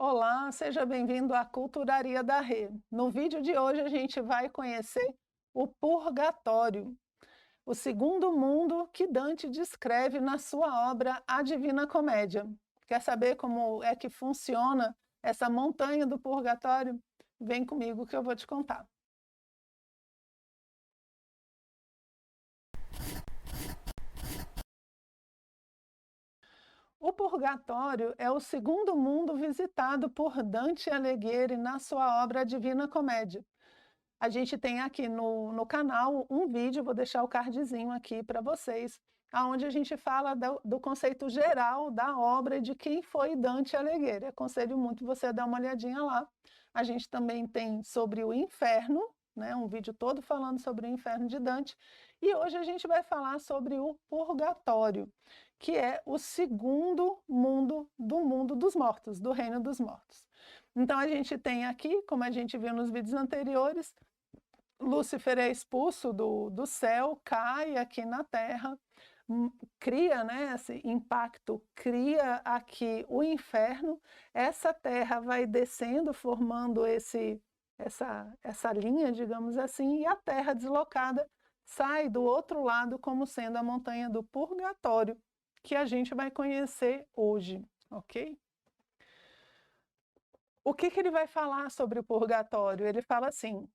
Olá, seja bem-vindo à Culturaria da Rê. No vídeo de hoje a gente vai conhecer o Purgatório, o segundo mundo que Dante descreve na sua obra A Divina Comédia. Quer saber como é que funciona essa montanha do Purgatório? Vem comigo que eu vou te contar. O Purgatório é o segundo mundo visitado por Dante Alighieri na sua obra A Divina Comédia. A gente tem aqui no canal um vídeo, vou deixar o cardzinho aqui para vocês, onde a gente fala do conceito geral da obra e de quem foi Dante Alighieri. Aconselho muito você dar uma olhadinha lá. A gente também tem sobre o inferno, né, um vídeo todo falando sobre o inferno de Dante. E hoje a gente vai falar sobre o purgatório, que é o segundo mundo do mundo dos mortos, do reino dos mortos. Então a gente tem aqui, como a gente viu nos vídeos anteriores, Lúcifer é expulso do céu, cai aqui na Terra, cria, né, esse impacto, cria aqui o inferno, essa Terra vai descendo, formando essa linha, digamos assim, e a Terra deslocada sai do outro lado como sendo a montanha do purgatório, que a gente vai conhecer hoje, ok? O que ele vai falar sobre o purgatório? Ele fala assim: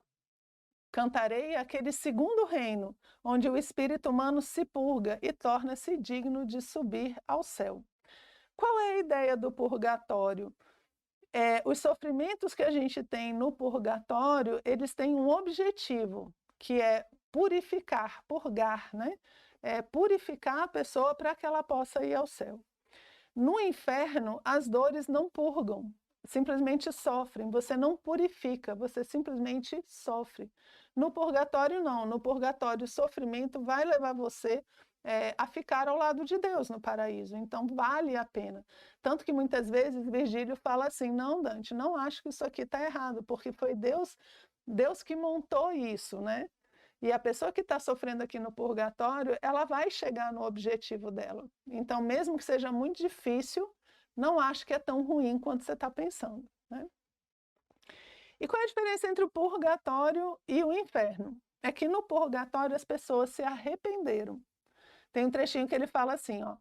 cantarei aquele segundo reino, onde o espírito humano se purga e torna-se digno de subir ao céu. Qual é a ideia do purgatório? Os sofrimentos que a gente tem no purgatório, eles têm um objetivo, que é purificar, purgar, né? Purificar a pessoa para que ela possa ir ao céu. No inferno, as dores não purgam, simplesmente sofrem, você não purifica, você simplesmente sofre. No purgatório não, no purgatório o sofrimento vai levar você a ficar ao lado de Deus no paraíso, então vale a pena. Tanto que muitas vezes Virgílio fala assim: não, Dante, não acho que isso aqui está errado, porque foi Deus que montou isso, né? E a pessoa que está sofrendo aqui no purgatório, ela vai chegar no objetivo dela. Então, mesmo que seja muito difícil, não acho que é tão ruim quanto você está pensando, né? E qual é a diferença entre o purgatório e o inferno? É que no purgatório as pessoas se arrependeram. Tem um trechinho que ele fala assim, ó,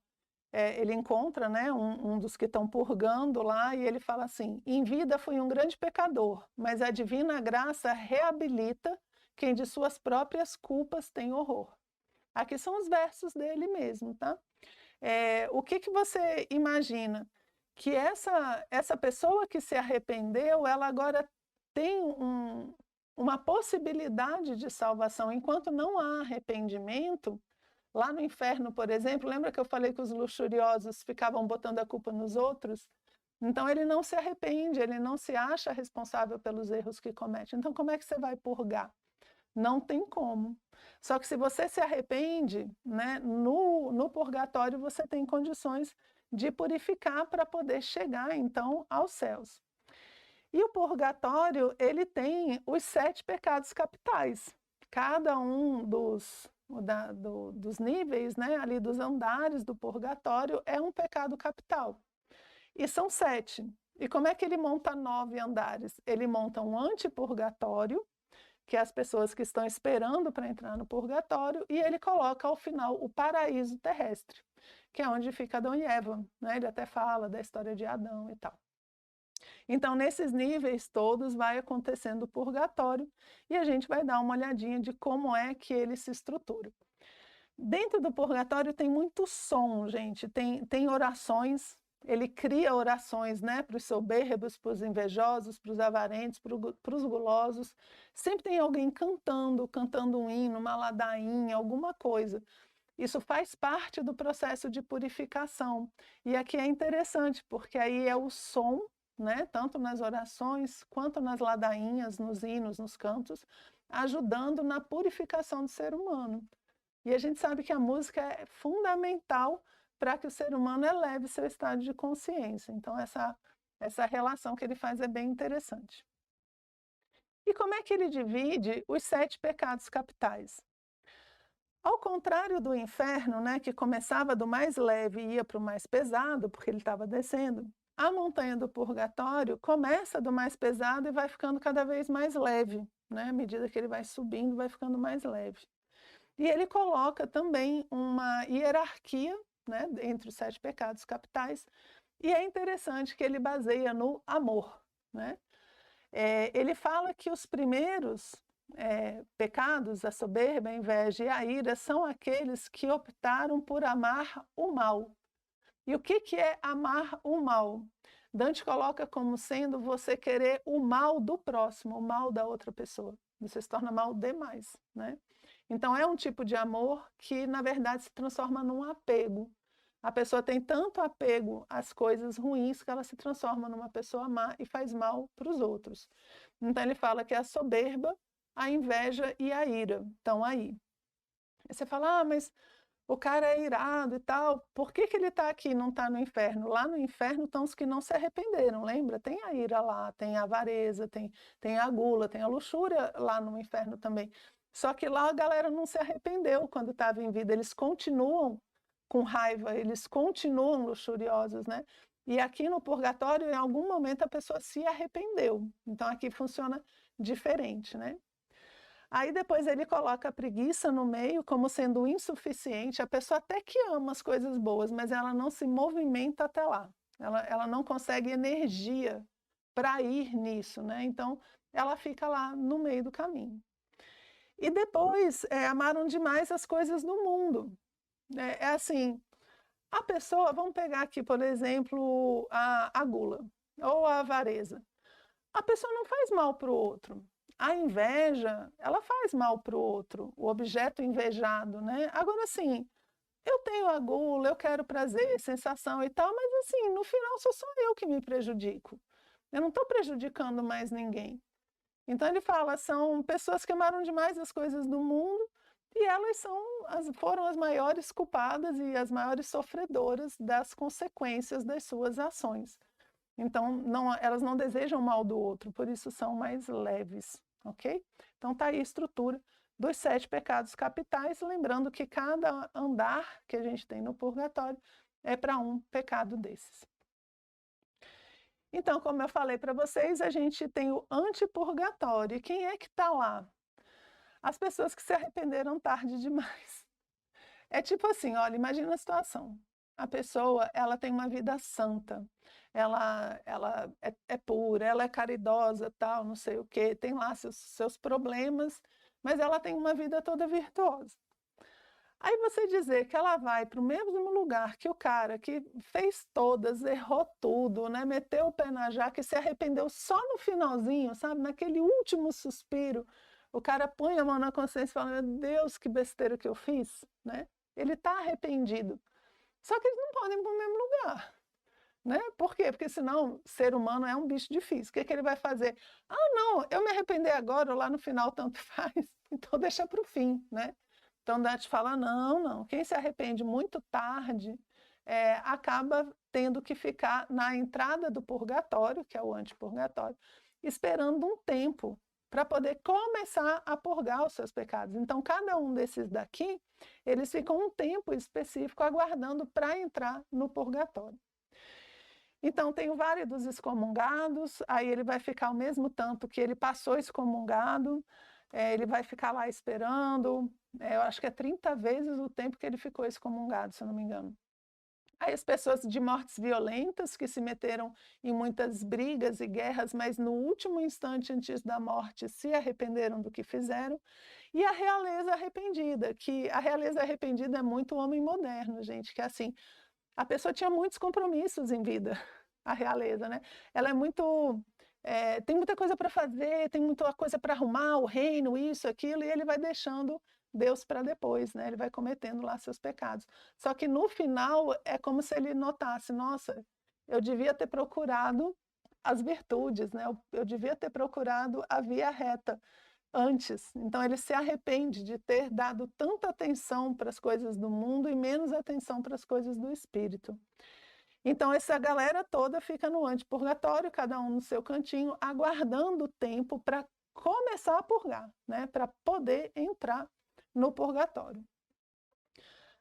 ele encontra, né, um dos que estão purgando lá, e ele fala assim: em vida fui um grande pecador, mas a divina graça reabilita quem de suas próprias culpas tem horror. Aqui são os versos dele mesmo, tá? O que você imagina? Que essa pessoa que se arrependeu, ela agora tem uma possibilidade de salvação. Enquanto não há arrependimento, lá no inferno, por exemplo, lembra que eu falei que os luxuriosos ficavam botando a culpa nos outros? Então ele não se arrepende, ele não se acha responsável pelos erros que comete. Então como é que você vai purgar? Não tem como. Só que se você se arrepende, né, no purgatório você tem condições de purificar para poder chegar, então, aos céus. E o purgatório, ele tem os 7 pecados capitais. Cada um dos níveis, né, ali dos andares do purgatório é um pecado capital. E são 7. E como é que ele monta 9 andares? Ele monta um antipurgatório, que é as pessoas que estão esperando para entrar no purgatório, e ele coloca ao final o paraíso terrestre, que é onde fica Adão e Eva, né? Ele até fala da história de Adão e tal. Então, nesses níveis todos vai acontecendo o purgatório, e a gente vai dar uma olhadinha de como é que ele se estrutura. Dentro do purgatório tem muito som, gente, tem orações. Ele cria orações, né, para os soberbos, para os invejosos, para os avarentos, para os gulosos. Sempre tem alguém cantando um hino, uma ladainha, alguma coisa. Isso faz parte do processo de purificação. E aqui é interessante, porque aí é o som, né, tanto nas orações quanto nas ladainhas, nos hinos, nos cantos, ajudando na purificação do ser humano. E a gente sabe que a música é fundamental para que o ser humano eleve seu estado de consciência. Então, essa relação que ele faz é bem interessante. E como é que ele divide os 7 pecados capitais? Ao contrário do inferno, né, que começava do mais leve e ia para o mais pesado, porque ele estava descendo, a montanha do purgatório começa do mais pesado e vai ficando cada vez mais leve, né? À medida que ele vai subindo, vai ficando mais leve. E ele coloca também uma hierarquia, né, entre os 7 pecados capitais, e é interessante que ele baseia no amor, né? Ele fala que os primeiros pecados, a soberba, a inveja e a ira, são aqueles que optaram por amar o mal. E o que é amar o mal? Dante coloca como sendo você querer o mal do próximo, o mal da outra pessoa. Você se torna mal demais, né? Então é um tipo de amor que, na verdade, se transforma num apego. A pessoa tem tanto apego às coisas ruins que ela se transforma numa pessoa má e faz mal para os outros. Então ele fala que é a soberba, a inveja e a ira estão aí. Aí você fala, ah, mas o cara é irado e tal, por que ele está aqui e não está no inferno? Lá no inferno estão os que não se arrependeram, lembra? Tem a ira lá, tem a avareza, tem a gula, tem a luxúria lá no inferno também. Só que lá a galera não se arrependeu quando estava em vida, eles continuam com raiva, eles continuam luxuriosos, né? E aqui no purgatório, em algum momento, a pessoa se arrependeu. Então aqui funciona diferente, né? Aí depois ele coloca a preguiça no meio como sendo insuficiente. A pessoa até que ama as coisas boas, mas ela não se movimenta até lá. Ela não consegue energia para ir nisso, né? Então ela fica lá no meio do caminho. E depois amaram demais as coisas do mundo. É assim, a pessoa, vamos pegar aqui, por exemplo, a gula ou a avareza. A pessoa não faz mal para o outro. A inveja, ela faz mal para o outro, o objeto invejado, né? Agora, assim, eu tenho a gula, eu quero prazer, sensação e tal, mas, assim, no final sou só eu que me prejudico. Eu não estou prejudicando mais ninguém. Então, ele fala, são pessoas que amaram demais as coisas do mundo e elas foram as maiores culpadas e as maiores sofredoras das consequências das suas ações. Então, elas não desejam o mal do outro, por isso são mais leves, ok? Então, está aí a estrutura dos 7 pecados capitais, lembrando que cada andar que a gente tem no purgatório é para um pecado desses. Então, como eu falei para vocês, a gente tem o antipurgatório. E quem é que está lá? As pessoas que se arrependeram tarde demais. É tipo assim, olha, imagina a situação. A pessoa, ela tem uma vida santa, ela é pura, ela é caridosa, tal, não sei o quê, tem lá seus problemas, mas ela tem uma vida toda virtuosa. Aí você dizer que ela vai para o mesmo lugar que o cara que fez todas, errou tudo, né, meteu o pé na jaca e se arrependeu só no finalzinho, sabe, naquele último suspiro, o cara põe a mão na consciência e fala, meu Deus, que besteira que eu fiz, né? Ele está arrependido. Só que eles não podem ir para o mesmo lugar, né? Por quê? Porque senão ser humano é um bicho difícil. O que ele vai fazer? Ah, não, eu me arrepender agora, lá no final tanto faz, então deixa para o fim, né? Então Dante fala, não, quem se arrepende muito tarde acaba tendo que ficar na entrada do purgatório, que é o antipurgatório, esperando um tempo para poder começar a purgar os seus pecados. Então, cada um desses daqui, eles ficam um tempo específico aguardando para entrar no purgatório. Então, tem o vale dos excomungados, aí ele vai ficar o mesmo tanto que ele passou excomungado, ele vai ficar lá esperando, eu acho que é 30 vezes o tempo que ele ficou excomungado, se eu não me engano. Aí as pessoas de mortes violentas, que se meteram em muitas brigas e guerras, mas no último instante antes da morte se arrependeram do que fizeram. E a realeza arrependida, que a realeza arrependida é muito homem moderno, gente, que é assim, a pessoa tinha muitos compromissos em vida, a realeza, né? Ela é muito... tem muita coisa para fazer, tem muita coisa para arrumar, o reino, isso, aquilo, e ele vai deixando Deus para depois, né? Ele vai cometendo lá seus pecados. Só que no final é como se ele notasse, nossa, eu devia ter procurado as virtudes, né? Eu devia ter procurado a via reta antes. Então ele se arrepende de ter dado tanta atenção para as coisas do mundo e menos atenção para as coisas do espírito. Então essa galera toda fica no antipurgatório, cada um no seu cantinho, aguardando o tempo para começar a purgar, né? Para poder entrar no purgatório.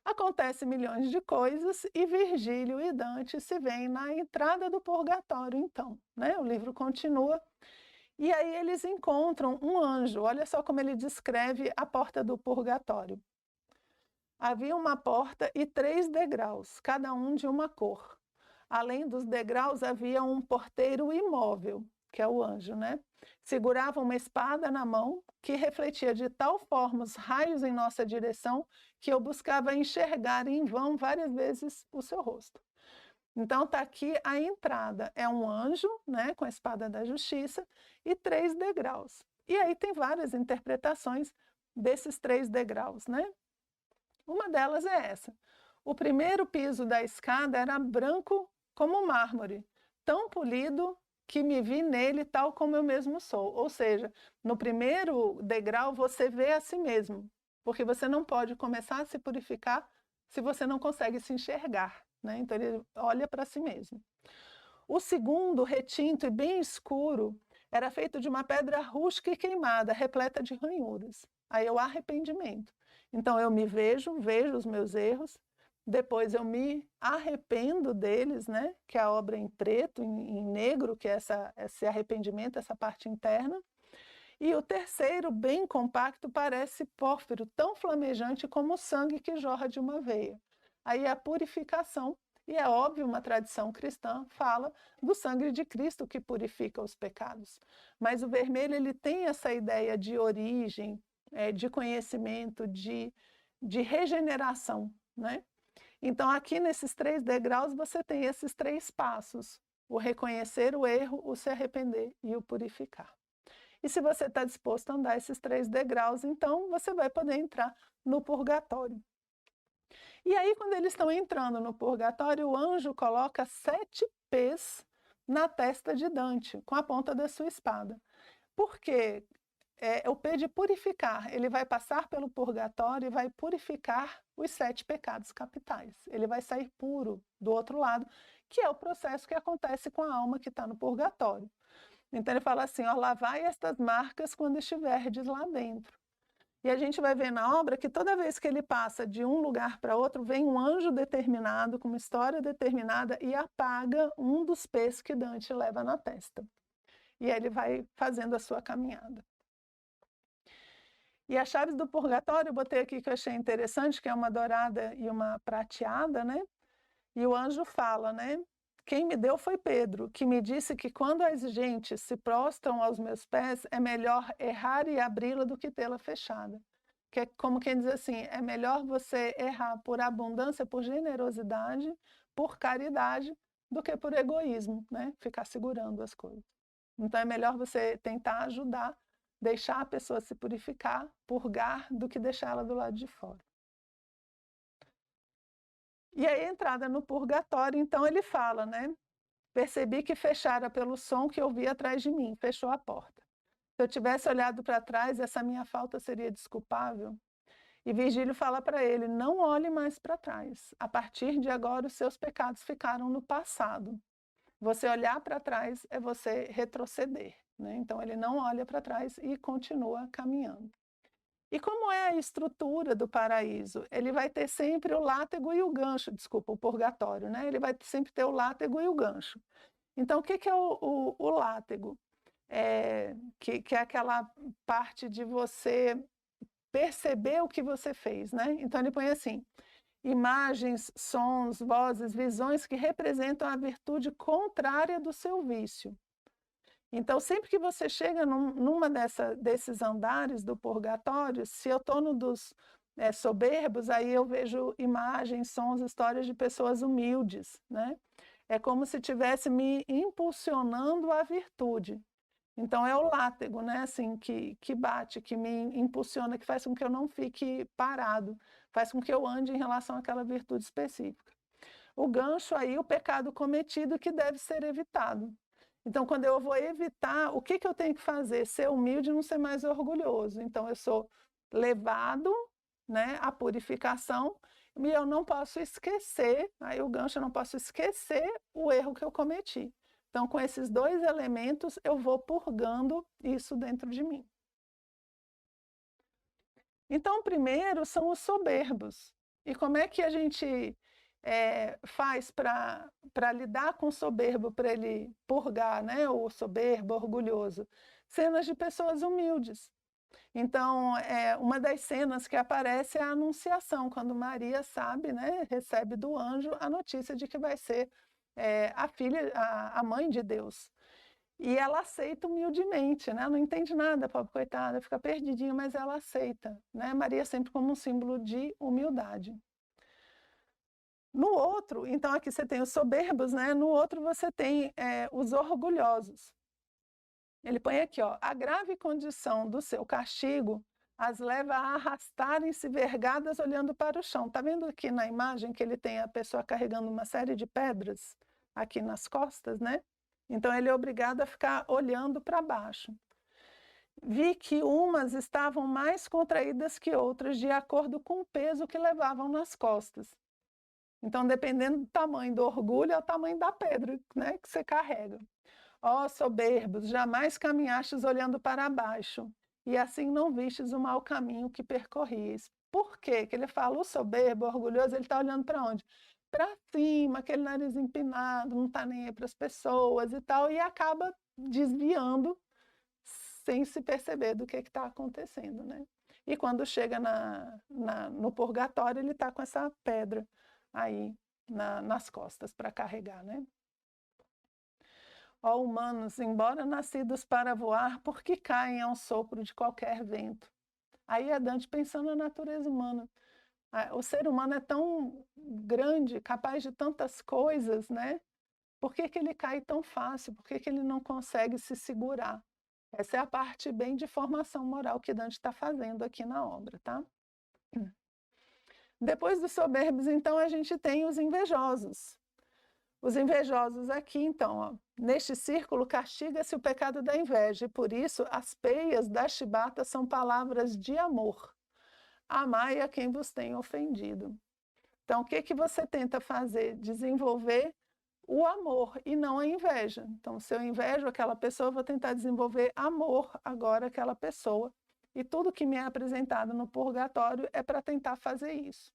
Acontece milhões de coisas e Virgílio e Dante se veem na entrada do purgatório, então, né? O livro continua. E aí eles encontram um anjo. Olha só como ele descreve a porta do purgatório. Havia uma porta e 3 degraus, cada um de uma cor. Além dos degraus, havia um porteiro imóvel, que é o anjo, né? Segurava uma espada na mão, que refletia de tal forma os raios em nossa direção, que eu buscava enxergar em vão várias vezes o seu rosto. Então está aqui a entrada, é um anjo, né, com a espada da justiça, e 3 degraus. E aí tem várias interpretações desses 3 degraus, né? Uma delas é essa. O primeiro piso da escada era branco como mármore, tão polido que me vi nele tal como eu mesmo sou. Ou seja, no primeiro degrau você vê a si mesmo, porque você não pode começar a se purificar se você não consegue se enxergar, né? Então ele olha para si mesmo. O segundo, retinto e bem escuro, era feito de uma pedra rústica e queimada, repleta de ranhuras. Aí é o arrependimento. Então eu me vejo, vejo os meus erros, depois eu me arrependo deles, né? Que é a obra em preto, em negro, que é esse arrependimento, essa parte interna. E o terceiro, bem compacto, parece pórfiro, tão flamejante como o sangue que jorra de uma veia. Aí a purificação, e é óbvio, uma tradição cristã fala do sangue de Cristo que purifica os pecados. Mas o vermelho ele tem essa ideia de origem, de conhecimento, de regeneração, né? Então, aqui nesses 3 degraus, você tem esses 3 passos: o reconhecer o erro, o se arrepender e o purificar. E se você está disposto a andar esses 3 degraus, então você vai poder entrar no purgatório. E aí, quando eles estão entrando no purgatório, o anjo coloca 7 pés na testa de Dante, com a ponta da sua espada. Por quê? O P de purificar, ele vai passar pelo purgatório e vai purificar os 7 pecados capitais. Ele vai sair puro do outro lado, que é o processo que acontece com a alma que está no purgatório. Então ele fala assim, ó, lavai estas marcas quando estiverdes lá dentro. E a gente vai ver na obra que toda vez que ele passa de um lugar para outro, vem um anjo determinado, com uma história determinada, e apaga um dos pés que Dante leva na testa. E aí ele vai fazendo a sua caminhada. E as chaves do purgatório, eu botei aqui que eu achei interessante, que é uma dourada e uma prateada, né? E o anjo fala, né? Quem me deu foi Pedro, que me disse que quando as gentes se prostram aos meus pés, é melhor errar e abri-la do que tê-la fechada. Que é como quem diz assim, é melhor você errar por abundância, por generosidade, por caridade, do que por egoísmo, né? Ficar segurando as coisas. Então é melhor você tentar ajudar, deixar a pessoa se purificar, purgar, do que deixá-la do lado de fora. E aí a entrada no purgatório, então ele fala, né? Percebi que fechara pelo som que ouvi atrás de mim, fechou a porta. Se eu tivesse olhado para trás, essa minha falta seria desculpável. E Virgílio fala para ele, não olhe mais para trás. A partir de agora, os seus pecados ficaram no passado. Você olhar para trás é você retroceder, né? Então ele não olha para trás e continua caminhando. E como é a estrutura do paraíso? Ele vai ter sempre o látego e o gancho, desculpa, o purgatório, né? Ele vai sempre ter o látego e o gancho. Então, o que é o látego? Que é aquela parte de você perceber o que você fez, né? Então, ele põe assim, imagens, sons, vozes, visões que representam a virtude contrária do seu vício. Então, sempre que você chega numa desses andares do purgatório, se eu estou no dos soberbos, aí eu vejo imagens, sons, histórias de pessoas humildes, né? É como se estivesse me impulsionando à virtude. Então, é o látego, né? Assim, que bate, que me impulsiona, que faz com que eu não fique parado, faz com que eu ande em relação àquela virtude específica. O gancho aí, o pecado cometido que deve ser evitado. Então, quando eu vou evitar, o que eu tenho que fazer? Ser humilde e não ser mais orgulhoso. Então, eu sou levado, né, à purificação e eu não posso esquecer, aí o gancho, eu não posso esquecer o erro que eu cometi. Então, com esses 2 elementos, eu vou purgando isso dentro de mim. Então, primeiro são os soberbos. E como é que a gente faz para lidar com o soberbo, para ele purgar, né, o soberbo, orgulhoso? Cenas de pessoas humildes. Então, uma das cenas que aparece é a Anunciação, quando Maria sabe, né, recebe do anjo a notícia de que vai ser a filha, a mãe de Deus. E ela aceita humildemente, né? Não entende nada, pobre coitada, fica perdidinha, mas ela aceita, né? Maria sempre como um símbolo de humildade. No outro, então aqui você tem os soberbos, né? No outro você tem os orgulhosos. Ele põe aqui, ó, a grave condição do seu castigo as leva a arrastarem-se vergadas olhando para o chão. Tá vendo aqui na imagem que ele tem a pessoa carregando uma série de pedras aqui nas costas, né? Então ele é obrigado a ficar olhando para baixo. Vi que umas estavam mais contraídas que outras, de acordo com o peso que levavam nas costas. Então, dependendo do tamanho do orgulho, é o tamanho da pedra, né, que você carrega. Ó soberbos, jamais caminhastes olhando para baixo, e assim não vistes o mau caminho que percorrieis. Por quê? Que ele fala, o soberbo, o orgulhoso, ele está olhando para onde? Para cima, aquele nariz empinado, não está nem aí para as pessoas e tal, e acaba desviando sem se perceber do que está acontecendo, né? E quando chega no purgatório, ele está com essa pedra aí nas costas para carregar, né? Ó humanos, embora nascidos para voar, por que caem ao sopro de qualquer vento? Aí é Dante pensando na natureza humana. O ser humano é tão grande, capaz de tantas coisas, né? Por que ele cai tão fácil? Por que ele não consegue se segurar? Essa é a parte bem de formação moral que Dante está fazendo aqui na obra, tá? Depois dos soberbos, então, a gente tem os invejosos. Os invejosos aqui, então, ó, neste círculo castiga-se o pecado da inveja, e por isso as peias da chibata são palavras de amor. Amai a quem vos tem ofendido. Então, o que você tenta fazer? Desenvolver o amor e não a inveja. Então, se eu invejo aquela pessoa, eu vou tentar desenvolver amor agora àquela pessoa. E tudo que me é apresentado no purgatório é para tentar fazer isso.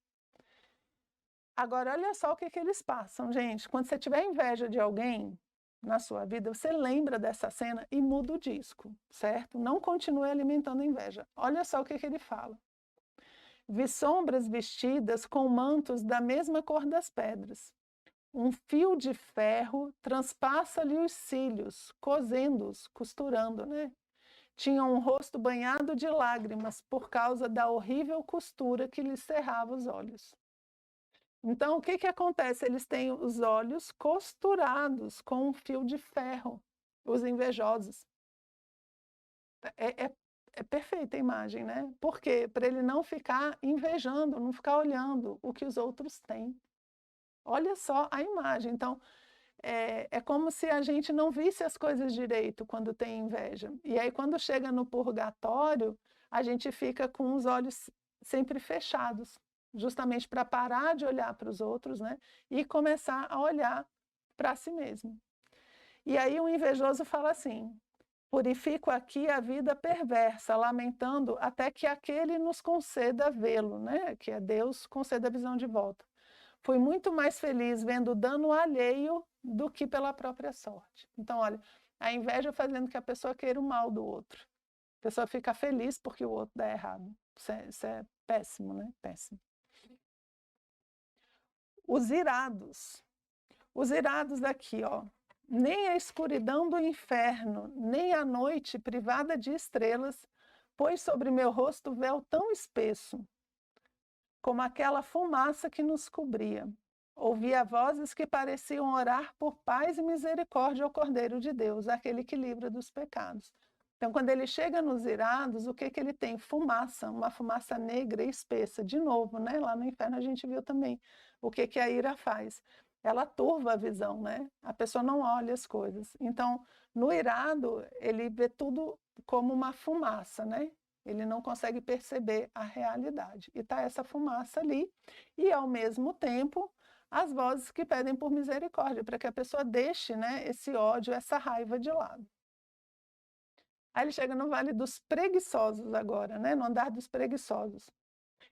Agora, olha só o que eles passam, gente. Quando você tiver inveja de alguém na sua vida, você lembra dessa cena e muda o disco, certo? Não continue alimentando a inveja. Olha só o que ele fala. Vi sombras vestidas com mantos da mesma cor das pedras. Um fio de ferro transpassa-lhe os cílios, cosendo-os, costurando, né? Tinha um rosto banhado de lágrimas por causa da horrível costura que lhe cerrava os olhos. Então, o que acontece? Eles têm os olhos costurados com um fio de ferro, os invejosos. É perfeita a imagem, né? Por quê? Para ele não ficar invejando, não ficar olhando o que os outros têm. Olha só a imagem. Então, é como se a gente não visse as coisas direito quando tem inveja. E aí, quando chega no purgatório, a gente fica com os olhos sempre fechados, justamente para parar de olhar para os outros, né? E começar a olhar para si mesmo. E aí o invejoso fala assim, purifico aqui a vida perversa, lamentando até que aquele nos conceda vê-lo, né? Que é Deus conceda a visão de volta. Fui muito mais feliz vendo o dano alheio do que pela própria sorte. Então, olha, a inveja fazendo que a pessoa queira o mal do outro. A pessoa fica feliz porque o outro dá errado. Isso é péssimo, né? Péssimo. Os irados. Os irados daqui, ó. Nem a escuridão do inferno, nem a noite privada de estrelas, pôs sobre meu rosto véu tão espesso, como aquela fumaça que nos cobria. Ouvia vozes que pareciam orar por paz e misericórdia ao Cordeiro de Deus, aquele que livra dos pecados. Então, quando ele chega nos irados, o que ele tem? Fumaça, uma fumaça negra e espessa. De novo, né? Lá no inferno a gente viu também o que a ira faz. Ela turva a visão, né? A pessoa não olha as coisas. Então, no irado, ele vê tudo como uma fumaça, né? Ele não consegue perceber a realidade. E está essa fumaça ali, e ao mesmo tempo, as vozes que pedem por misericórdia, para que a pessoa deixe, né, esse ódio, essa raiva de lado. Aí ele chega no Vale dos Preguiçosos agora, né, no andar dos preguiçosos.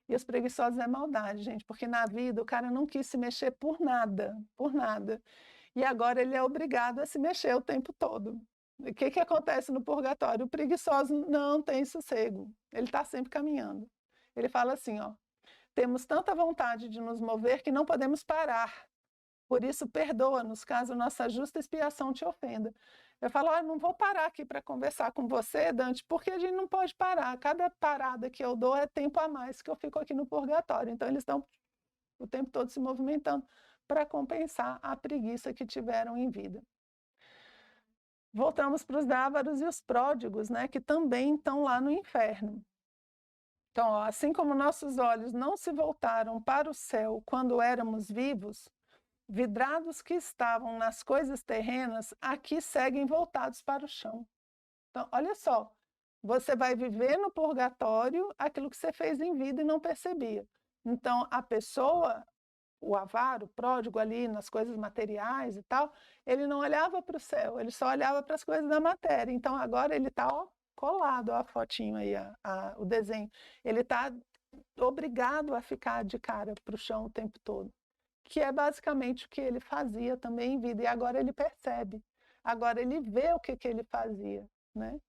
E os preguiçosos é maldade, gente, porque na vida o cara não quis se mexer por nada, por nada. E agora ele é obrigado a se mexer o tempo todo. O que acontece no purgatório? O preguiçoso não tem sossego, ele está sempre caminhando. Ele fala assim, ó, temos tanta vontade de nos mover que não podemos parar. Por isso, perdoa-nos caso nossa justa expiação te ofenda. Eu falo, não vou parar aqui para conversar com você, Dante, porque a gente não pode parar. Cada parada que eu dou é tempo a mais que eu fico aqui no purgatório. Então, eles estão o tempo todo se movimentando para compensar a preguiça que tiveram em vida. Voltamos para os dávaros e os pródigos, né, que também estão lá no inferno. Então, ó, assim como nossos olhos não se voltaram para o céu quando éramos vivos, vidrados que estavam nas coisas terrenas, aqui seguem voltados para o chão. Então, olha só, você vai viver no purgatório aquilo que você fez em vida e não percebia. Então, a pessoa, o avaro, o pródigo ali nas coisas materiais e tal, ele não olhava para o céu, ele só olhava para as coisas da matéria. Então, agora ele está colado, ó, a fotinho aí, o desenho. Ele está obrigado a ficar de cara para o chão o tempo todo, que é basicamente o que ele fazia também em vida, e agora ele percebe, agora ele vê o que ele fazia, né?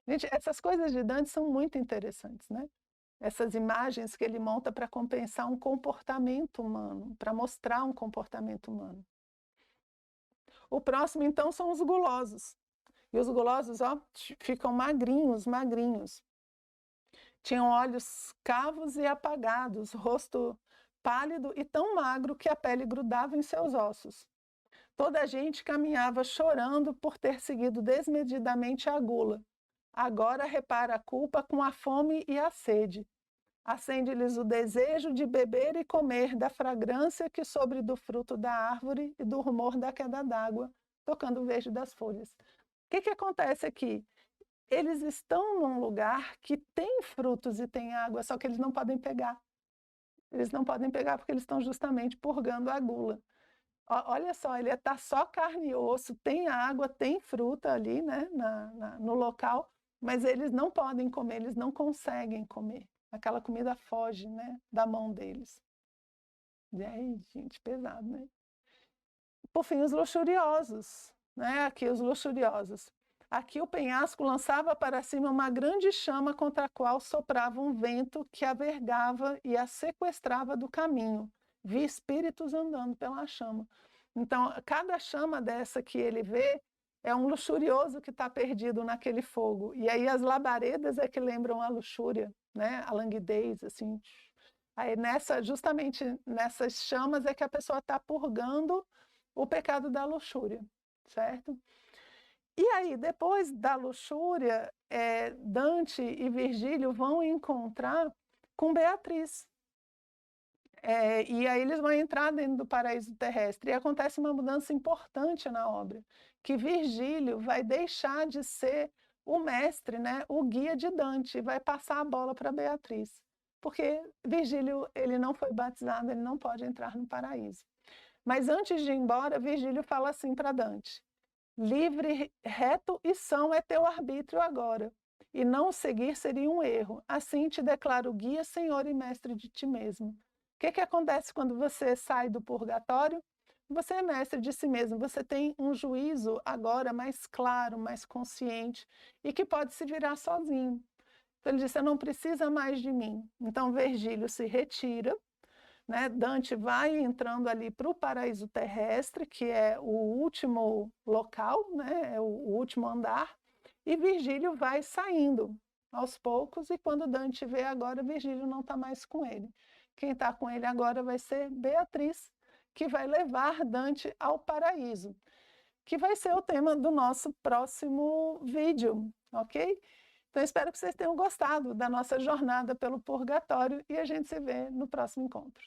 Gente, essas coisas de Dante são muito interessantes, né? Essas imagens que ele monta para compensar um comportamento humano, para mostrar um comportamento humano. O próximo, então, são os gulosos. E os gulosos, ó, ficam magrinhos, magrinhos. Tinham olhos cavos e apagados, rosto pálido e tão magro que a pele grudava em seus ossos. Toda a gente caminhava chorando por ter seguido desmedidamente a gula. Agora repara a culpa com a fome e a sede. Acende-lhes o desejo de beber e comer da fragrância que sobre do fruto da árvore e do rumor da queda d'água, tocando o verde das folhas. O que acontece aqui? Eles estão num lugar que tem frutos e tem água, só que eles não podem pegar. Eles não podem pegar porque eles estão justamente purgando a gula. Olha só, ele está só carne e osso, tem água, tem fruta ali, né, no local, mas eles não podem comer, eles não conseguem comer. Aquela comida foge, né, da mão deles. E aí, gente, pesado, né? Por fim, os luxuriosos, né? Aqui os luxuriosos. Aqui o penhasco lançava para cima uma grande chama contra a qual soprava um vento que a vergava e a sequestrava do caminho. Vi espíritos andando pela chama. Então, cada chama dessa que ele vê é um luxurioso que está perdido naquele fogo. E aí as labaredas é que lembram a luxúria, né? A languidez, assim. Aí justamente nessas chamas é que a pessoa está purgando o pecado da luxúria, certo? E aí, depois da luxúria, Dante e Virgílio vão encontrar com Beatriz. E aí eles vão entrar dentro do paraíso terrestre. E acontece uma mudança importante na obra, que Virgílio vai deixar de ser o mestre, né, o guia de Dante, e vai passar a bola para Beatriz. Porque Virgílio, ele não foi batizado, ele não pode entrar no paraíso. Mas antes de ir embora, Virgílio fala assim para Dante: livre, reto e são é teu arbítrio agora, e não o seguir seria um erro. Assim te declaro guia, senhor e mestre de ti mesmo. O que acontece quando você sai do purgatório? Você é mestre de si mesmo, você tem um juízo agora mais claro, mais consciente, e que pode se virar sozinho. Então ele diz, você não precisa mais de mim. Então Virgílio se retira, né? Dante vai entrando ali para o paraíso terrestre, que é o último local, né? É o último andar, e Virgílio vai saindo aos poucos, e quando Dante vê agora, Virgílio não está mais com ele. Quem está com ele agora vai ser Beatriz, que vai levar Dante ao paraíso, que vai ser o tema do nosso próximo vídeo, ok? Então, espero que vocês tenham gostado da nossa jornada pelo purgatório e a gente se vê no próximo encontro.